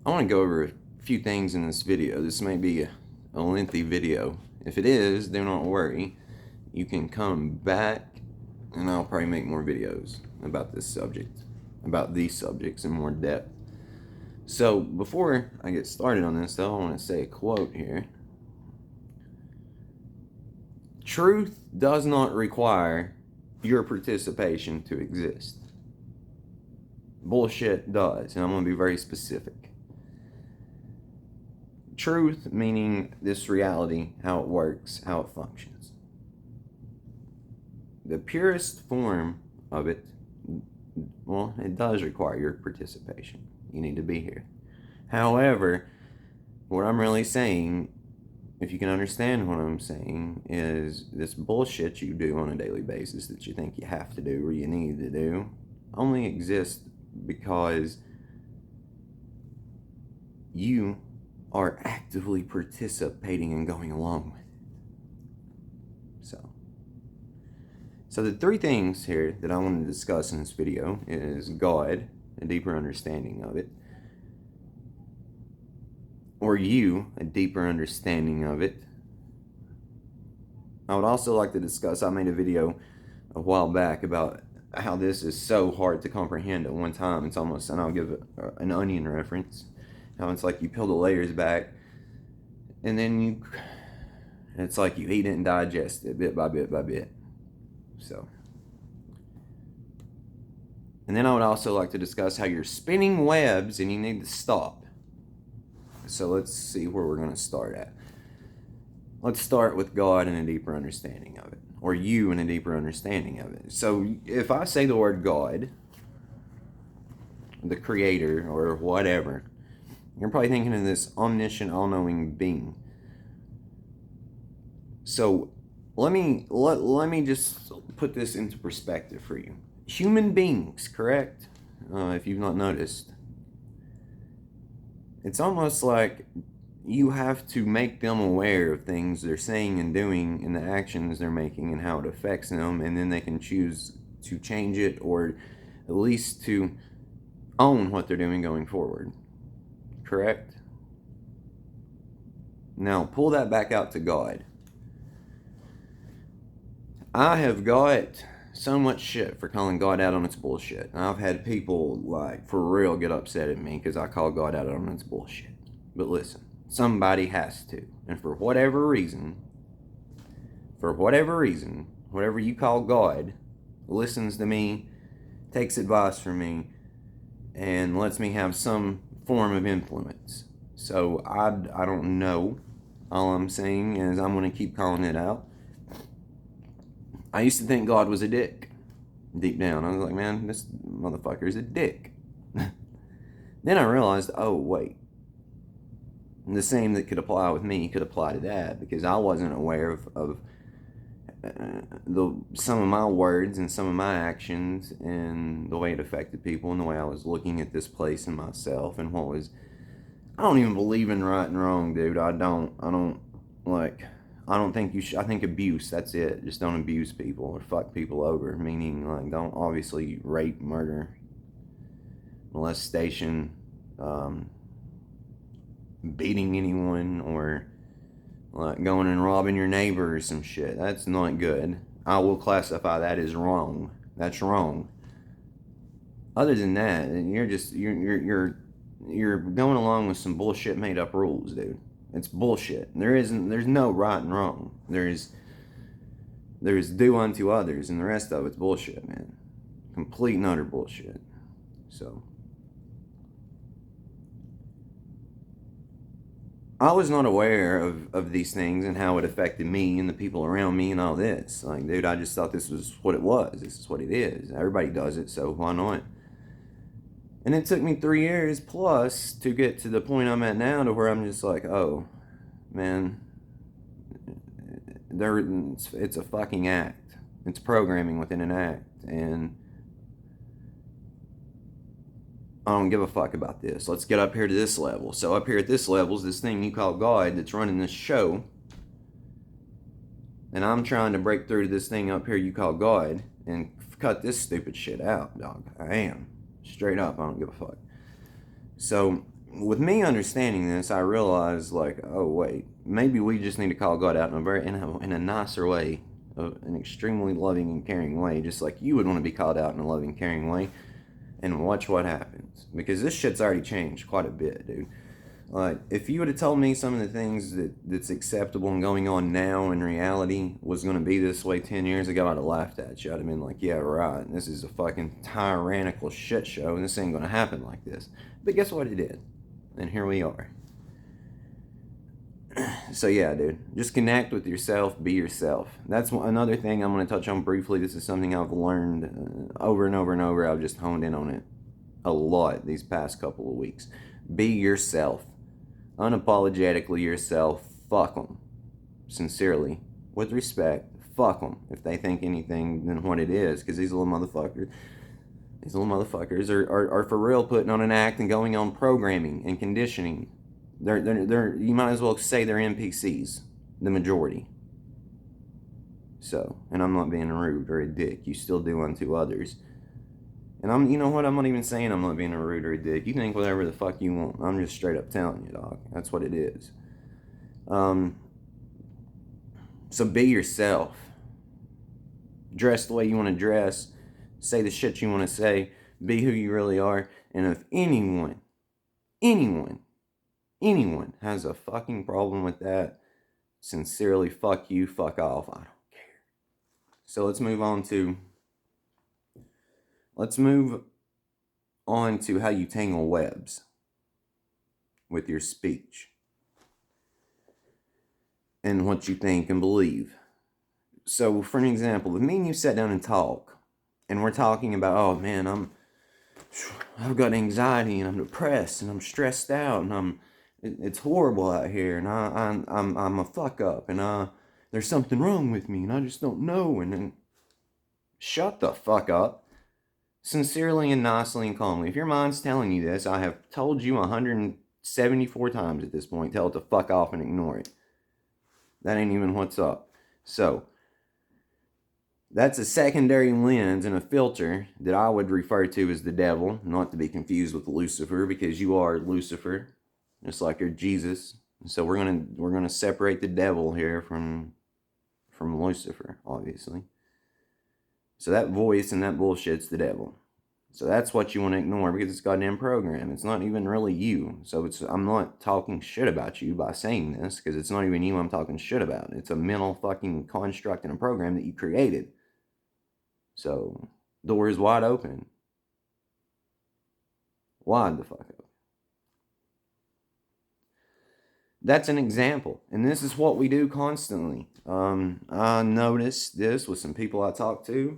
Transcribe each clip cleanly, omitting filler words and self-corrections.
I want to go over a few things in this video. This may be a lengthy video. If it is, do not worry. You can come back and I'll probably make more videos about this subject, about these subjects in more depth. So before I get started on this though, I want to say a quote here. Truth does not require your participation to exist. Bullshit does, and I'm going to be very specific. Truth meaning this reality, how it works, how it functions. The purest form of it, well, it does require your participation. You need to be here. However, what I'm really saying, if you can understand what I'm saying, is this bullshit you do on a daily basis that you think you have to do or you need to do only exists because you are actively participating and going along with it. So the three things here that I want to discuss in this video is God, a deeper understanding of it, or you, a deeper understanding of it. I would also like to discuss, I made a video a while back about how this is so hard to comprehend at one time. It's almost, and I'll give an onion reference, how it's like you peel the layers back and then it's like you eat it and digest it bit by bit by bit. So, and then I would also like to discuss how you're spinning webs and you need to stop. So let's see where we're going to start at. Let's start with God and a deeper understanding of it, or you and a deeper understanding of it. So if I say the word God, the creator or whatever, you're probably thinking of this omniscient, all-knowing being. So let me just put this into perspective for you. Human beings, correct? If you've not noticed, it's almost like you have to make them aware of things they're saying and doing and the actions they're making and how it affects them, and then they can choose to change it or at least to own what they're doing going forward. Correct? Now pull that back out to God. I have got so much shit for calling God out on its bullshit. I've had people, like, for real get upset at me because I call God out on its bullshit. But listen, somebody has to. And for whatever reason, whatever you call God listens to me, takes advice from me, and lets me have some form of influence. So I don't know. All I'm saying is I'm going to keep calling it out. I used to think God was a dick. Deep down, I was like, man, this motherfucker is a dick. Then I realized, oh, wait. The same that could apply with me could apply to that, because I wasn't aware of some of my words and some of my actions and the way it affected people and the way I was looking at this place and myself and what was... I don't even believe in right and wrong, dude. I don't think you should. I think abuse, that's it. Just don't abuse people or fuck people over. Meaning, like, don't obviously rape, murder, molestation, beating anyone, or like going and robbing your neighbor or some shit. That's not good. I will classify that as wrong. That's wrong. Other than that, you're going along with some bullshit made up rules, dude. It's bullshit. There's no right and wrong. There's do unto others, and the rest of it's bullshit, man. Complete and utter bullshit. So I was not aware of these things and how it affected me and the people around me and all this. Like, dude, I just thought this was what it was. This is what it is. Everybody does it, so why not? And it took me 3 years plus to get to the point I'm at now, to where I'm just like, oh, man, it's a fucking act. It's programming within an act, and I don't give a fuck about this. Let's get up here to this level. So up here at this level is this thing you call God that's running this show, and I'm trying to break through to this thing up here you call God and cut this stupid shit out, dog. I am. Straight up, I don't give a fuck. So with me understanding this, I realized, like, oh wait, maybe we just need to call God out in a nicer way, an extremely loving and caring way, just like you would want to be called out in a loving, caring way, and watch what happens. Because this shit's already changed quite a bit, dude. Like, if you would have told me some of the things that's acceptable and going on now in reality was going to be this way 10 years ago, I'd have laughed at you. I'd have been like, yeah, right, this is a fucking tyrannical shit show, and this ain't going to happen like this. But guess what? It did. And here we are. So yeah, dude, just connect with yourself, be yourself. That's another thing I'm going to touch on briefly. This is something I've learned over and over and over. I've just honed in on it a lot these past couple of weeks. Be yourself. Unapologetically yourself. Fuck them. Sincerely. With respect. Fuck them. If they think anything than what it is. Because these little motherfuckers are for real putting on an act and going on programming and conditioning. They're you might as well say they're NPCs. The majority. So, and I'm not being rude or a dick. You still do unto others. And you know what? I'm not even saying I'm not being a rude or a dick. You think whatever the fuck you want. I'm just straight up telling you, dog. That's what it is. So be yourself. Dress the way you want to dress. Say the shit you want to say. Be who you really are. And if anyone has a fucking problem with that, sincerely, fuck you, fuck off. I don't care. So let's move on to how you tangle webs with your speech and what you think and believe. So, for an example, if me and you sat down and talk, and we're talking about, oh man, I've got anxiety and I'm depressed and I'm stressed out and it's horrible out here and I'm a fuck up and there's something wrong with me and I just don't know, and then shut the fuck up. Sincerely and nicely and calmly. If your mind's telling you this, I have told you 174 times at this point, tell it to fuck off and ignore it. That ain't even what's up. So, that's a secondary lens and a filter that I would refer to as the devil, not to be confused with Lucifer, because you are Lucifer, just like you're Jesus. So we're gonna separate the devil here from Lucifer, obviously. So that voice and that bullshit's the devil. So that's what you want to ignore because it's goddamn program. It's not even really you. So I'm not talking shit about you by saying this because it's not even you I'm talking shit about. It's a mental fucking construct and a program that you created. So, door is wide open. Wide the fuck open. That's an example. And this is what we do constantly. I noticed this with some people I talked to.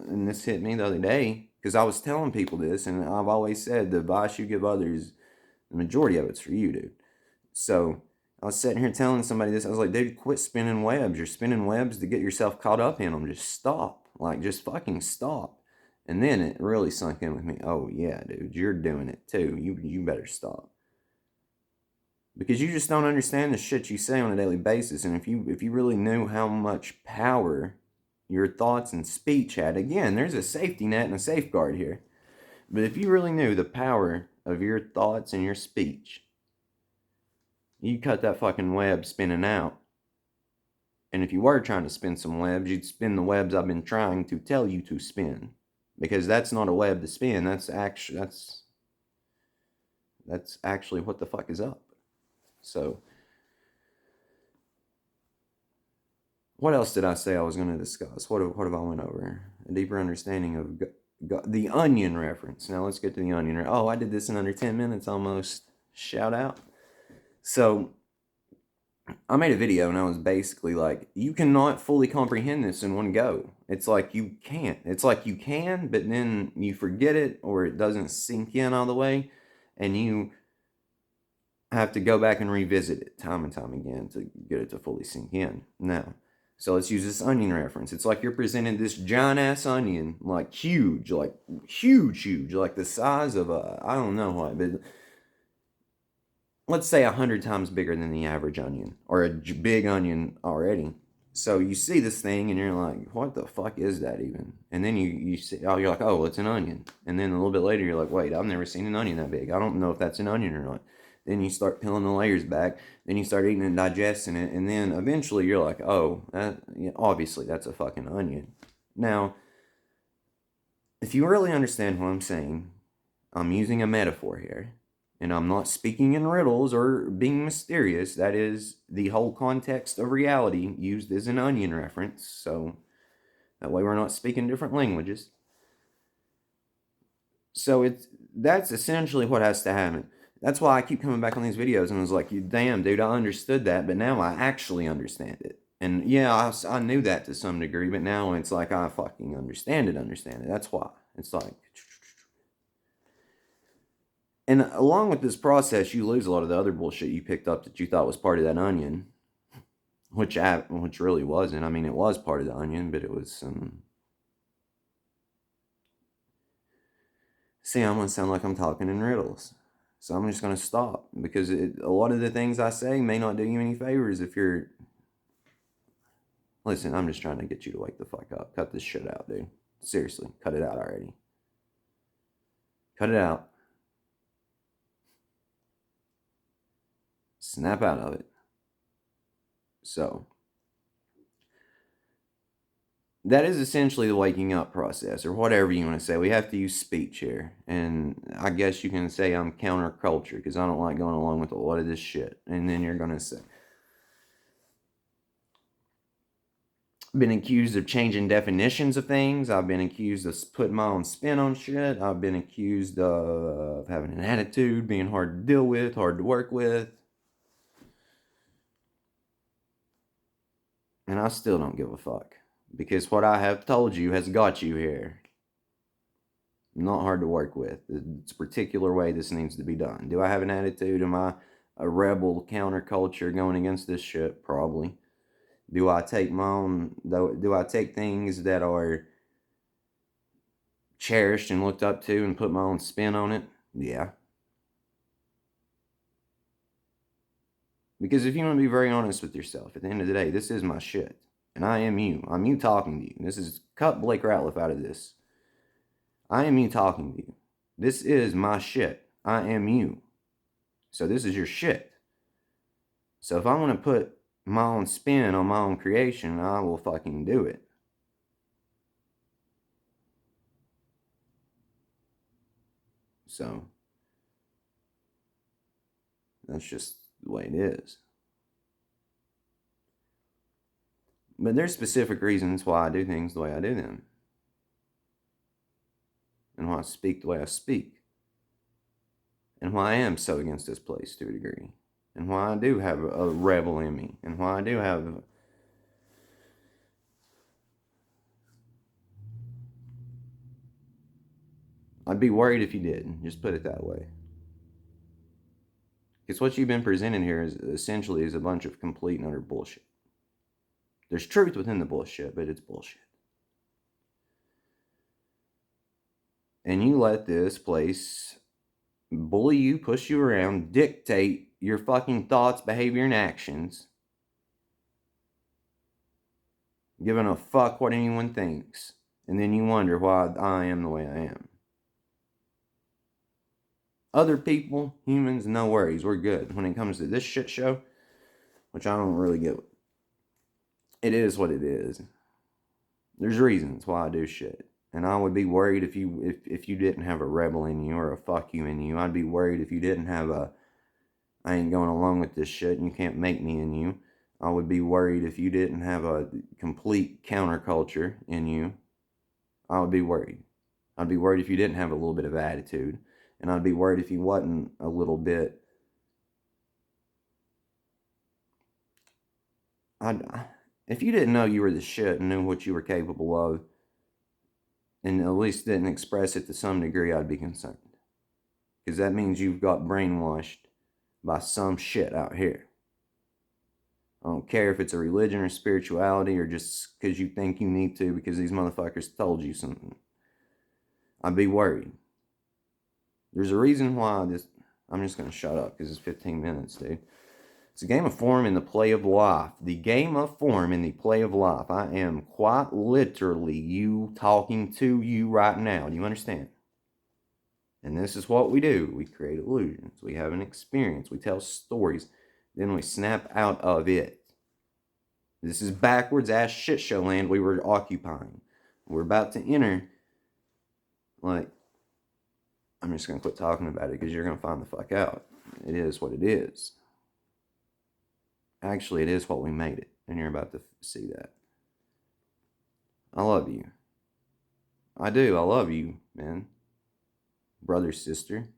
And this hit me the other day. Because I was telling people this. And I've always said the advice you give others, the majority of it's for you, dude. So, I was sitting here telling somebody this. I was like, dude, quit spinning webs. You're spinning webs to get yourself caught up in them. Just stop. Like, just fucking stop. And then it really sunk in with me. Oh, yeah, dude, you're doing it too. You better stop. Because you just don't understand the shit you say on a daily basis. And if you really knew how much power your thoughts and speech had, again, there's a safety net and a safeguard here. But if you really knew the power of your thoughts and your speech, you cut that fucking web spinning out. And if you were trying to spin some webs, you'd spin the webs I've been trying to tell you to spin. Because that's not a web to spin. That's actually what the fuck is up. So, what else did I say I was going to discuss? What have I went over? A deeper understanding of the Onion reference. Now let's get to the Onion. Oh, I did this in under 10 minutes almost. Shout out. So, I made a video and I was basically like, you cannot fully comprehend this in one go. It's like you can't. It's like you can, but then you forget it or it doesn't sink in all the way. And you have to go back and revisit it time and time again to get it to fully sink in. Now, so let's use this onion reference. It's like you're presenting this giant ass onion, like huge, like the size of I don't know what, but let's say 100 times bigger than the average onion, or a big onion already. So you see this thing and you're like, what the fuck is that even? And then you see, oh, you're like, oh, it's an onion. And then a little bit later, you're like, wait, I've never seen an onion that big. I don't know if that's an onion or not. Then you start peeling the layers back. Then you start eating and digesting it. And then eventually you're like, oh, obviously that's a fucking onion. Now, if you really understand what I'm saying, I'm using a metaphor here. And I'm not speaking in riddles or being mysterious. That is the whole context of reality used as an onion reference. So that way we're not speaking different languages. So that's essentially what has to happen. That's why I keep coming back on these videos and I was like, you damn dude, I understood that, but now I actually understand it. And yeah, I knew that to some degree, but now it's like I fucking understand it. That's why. It's like, and along with this process, you lose a lot of the other bullshit you picked up that you thought was part of that onion, which really wasn't. I mean, it was part of the onion, but it was See, I'm gonna sound like I'm talking in riddles, so I'm just gonna stop because a lot of the things I say may not do you any favors if you're. Listen, I'm just trying to get you to wake the fuck up. Cut this shit out, dude. Seriously, cut it out already. Cut it out. Snap out of it. So, that is essentially the waking up process, or whatever you want to say. We have to use speech here. And I guess you can say I'm counterculture because I don't like going along with a lot of this shit. And then you're going to say, been accused of changing definitions of things. I've been accused of putting my own spin on shit. I've been accused of having an attitude, being hard to deal with, hard to work with. And I still don't give a fuck. Because what I have told you has got you here. Not hard to work with. It's a particular way this needs to be done. Do I have an attitude? Am I a rebel counterculture going against this shit? Probably. Do I take my own? Do I take things that are cherished and looked up to and put my own spin on it? Yeah. Because if you want to be very honest with yourself, at the end of the day, this is my shit. And I am you. I'm you talking to you. This is cut Blake Ratliff out of this. I am you talking to you. This is my shit. I am you. So this is your shit. So if I want to put my own spin on my own creation, I will fucking do it. So that's just the way it is. But there's specific reasons why I do things the way I do them. And why I speak the way I speak. And why I am so against this place to a degree. And why I do have a rebel in me. And why I do have... I'd be worried if you didn't. Just put it that way. Because what you've been presenting here is essentially a bunch of complete and utter bullshit. There's truth within the bullshit, but it's bullshit. And you let this place bully you, push you around, dictate your fucking thoughts, behavior, and actions, giving a fuck what anyone thinks. And then you wonder why I am the way I am. Other people, humans, no worries. We're good. When it comes to this shit show, which I don't really get, it is what it is. There's reasons why I do shit. And I would be worried if you didn't have a rebel in you or a fuck you in you. I'd be worried if you didn't have a I ain't going along with this shit and you can't make me in you. I would be worried if you didn't have a complete counterculture in you. I would be worried. I'd be worried if you didn't have a little bit of attitude. And I'd be worried if you wasn't a little bit. If you didn't know you were the shit and knew what you were capable of, and at least didn't express it to some degree, I'd be concerned. Because that means you've got brainwashed by some shit out here. I don't care if it's a religion or spirituality or just because you think you need to because these motherfuckers told you something. I'd be worried. There's a reason why this... I'm just going to shut up because it's 15 minutes, dude. It's a game of form in the play of life. The game of form in the play of life. I am quite literally you talking to you right now. Do you understand? And this is what we do. We create illusions. We have an experience. We tell stories. Then we snap out of it. This is backwards ass shit show land we were occupying. We're about to enter. Like, I'm just going to quit talking about it because you're going to find the fuck out. It is what it is. Actually, it is what we made it. And you're about to see that. I love you. I do. I love you, man. Brother, sister.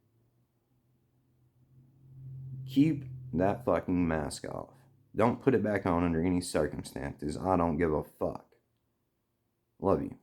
Keep that fucking mask off. Don't put it back on under any circumstances. I don't give a fuck. Love you.